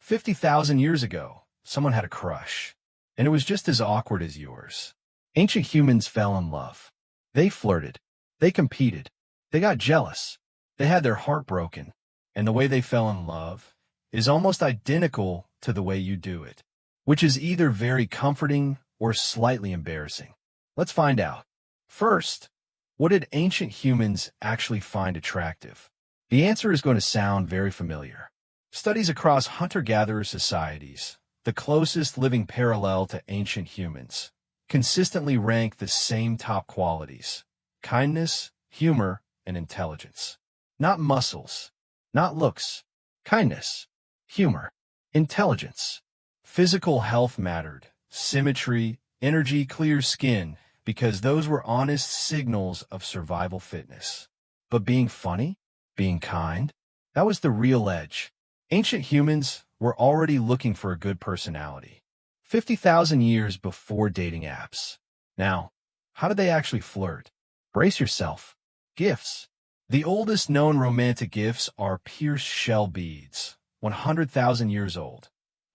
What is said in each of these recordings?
50,000 years ago, someone had a crush, and it was just as awkward as yours. Ancient humans fell in love. They flirted. They competed. They got jealous. They had their heart broken. And the way they fell in love is almost identical to the way you do it, which is either very comforting or slightly embarrassing. Let's find out. First, what did ancient humans actually find attractive? The answer is going to sound very familiar. Studies across hunter-gatherer societies, the closest living parallel to ancient humans, consistently rank the same top qualities: kindness, humor, and intelligence. Not muscles, not looks. Kindness, humor, intelligence. Physical health mattered, symmetry, energy, clear skin, because those were honest signals of survival fitness. But being funny, being kind, that was the real edge. Ancient humans were already looking for a good personality. 50,000 years before dating apps. Now, how did they actually flirt? Brace yourself. Gifts. The oldest known romantic gifts are pierced shell beads, 100,000 years old,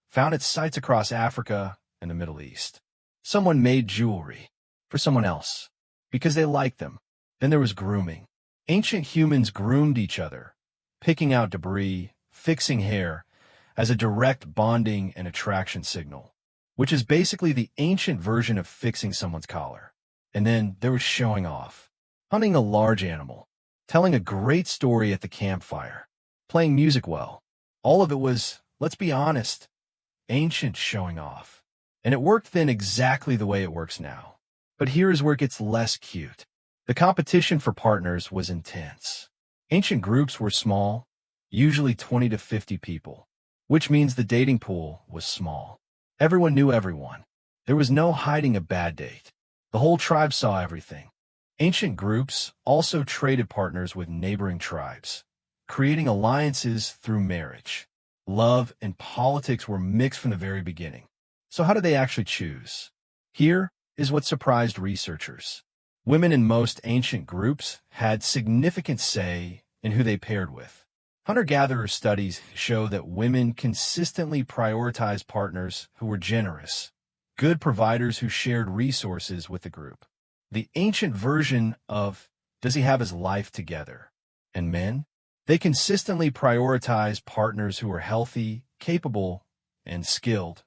found at sites across Africa and the Middle East. Someone made jewelry for someone else because they liked them. Then there was grooming. Ancient humans groomed each other, picking out debris, fixing hair, as a direct bonding and attraction signal, which is basically the ancient version of fixing someone's collar. And then there was showing off, hunting a large animal, telling a great story at the campfire, playing music well. All of it was, let's be honest, ancient showing off. And it worked then exactly the way it works now. But here is where it gets less cute. The competition for partners was intense. Ancient groups were small, usually 20 to 50 people, which means the dating pool was small. Everyone knew everyone. There was no hiding a bad date. The whole tribe saw everything. Ancient groups also traded partners with neighboring tribes, creating alliances through marriage. Love and politics were mixed from the very beginning. So how did they actually choose? Here is what surprised researchers. Women in most ancient groups had significant say in who they paired with. Hunter-gatherer studies show that women consistently prioritized partners who were generous, good providers who shared resources with the group. The ancient version of, does he have his life together? And men? They consistently prioritized partners who were healthy, capable, and skilled,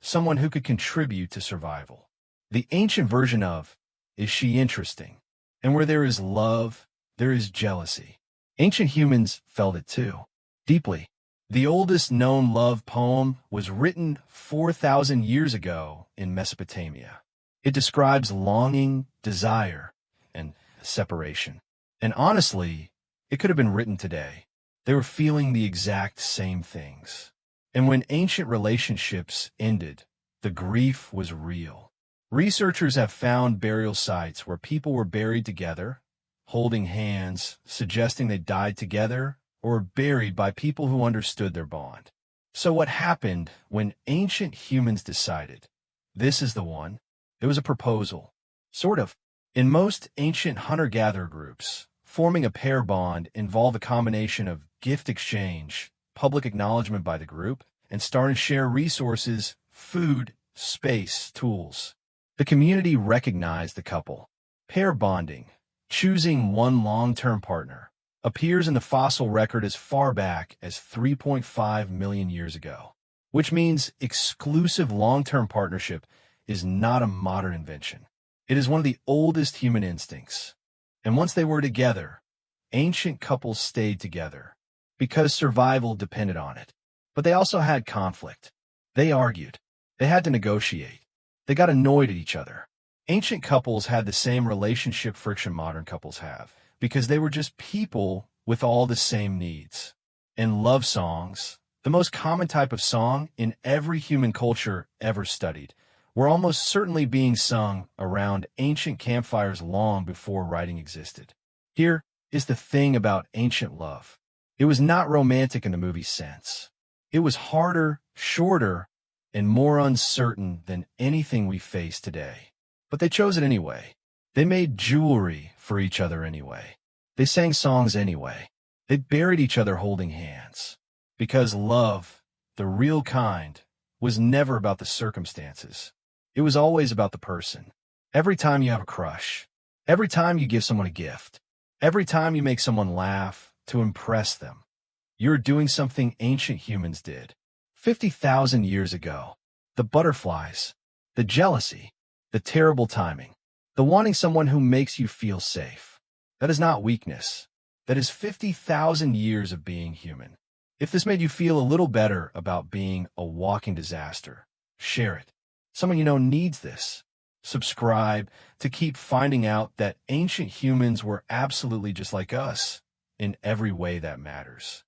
someone who could contribute to survival. The ancient version of, is she interesting? And where there is love, there is jealousy. Ancient humans felt it too, deeply. The oldest known love poem was written 4,000 years ago in Mesopotamia. It describes longing, desire, and separation. And honestly, it could have been written today. They were feeling the exact same things. And when ancient relationships ended, the grief was real. Researchers have found burial sites where people were buried together, holding hands, suggesting they died together, or buried by people who understood their bond. So what happened when ancient humans decided, this is the one? There was a proposal. Sort of. In most ancient hunter-gatherer groups, forming a pair bond involved a combination of gift exchange, public acknowledgement by the group, and starting to share resources, food, space, tools. The community recognized the couple. Pair bonding, choosing one long-term partner, appears in the fossil record as far back as 3.5 million years ago, which means exclusive long-term partnership is not a modern invention. It is one of the oldest human instincts. And once they were together, ancient couples stayed together because survival depended on it. But they also had conflict. They argued. They had to negotiate. They got annoyed at each other. Ancient couples had the same relationship friction modern couples have because they were just people with all the same needs. And love songs, the most common type of song in every human culture ever studied, were almost certainly being sung around ancient campfires long before writing existed. Here is the thing about ancient love. It was not romantic in the movie sense. It was harder, shorter, and more uncertain than anything we face today. But they chose it anyway. They made jewelry for each other anyway. They sang songs anyway. They buried each other holding hands. Because love, the real kind, was never about the circumstances. It was always about the person. Every time you have a crush, every time you give someone a gift, every time you make someone laugh to impress them, you're doing something ancient humans did 50,000 years ago. The butterflies, the jealousy, the terrible timing, the wanting someone who makes you feel safe. That is not weakness. That is 50,000 years of being human. If this made you feel a little better about being a walking disaster, share it. Someone you know needs this. Subscribe to keep finding out that ancient humans were absolutely just like us in every way that matters.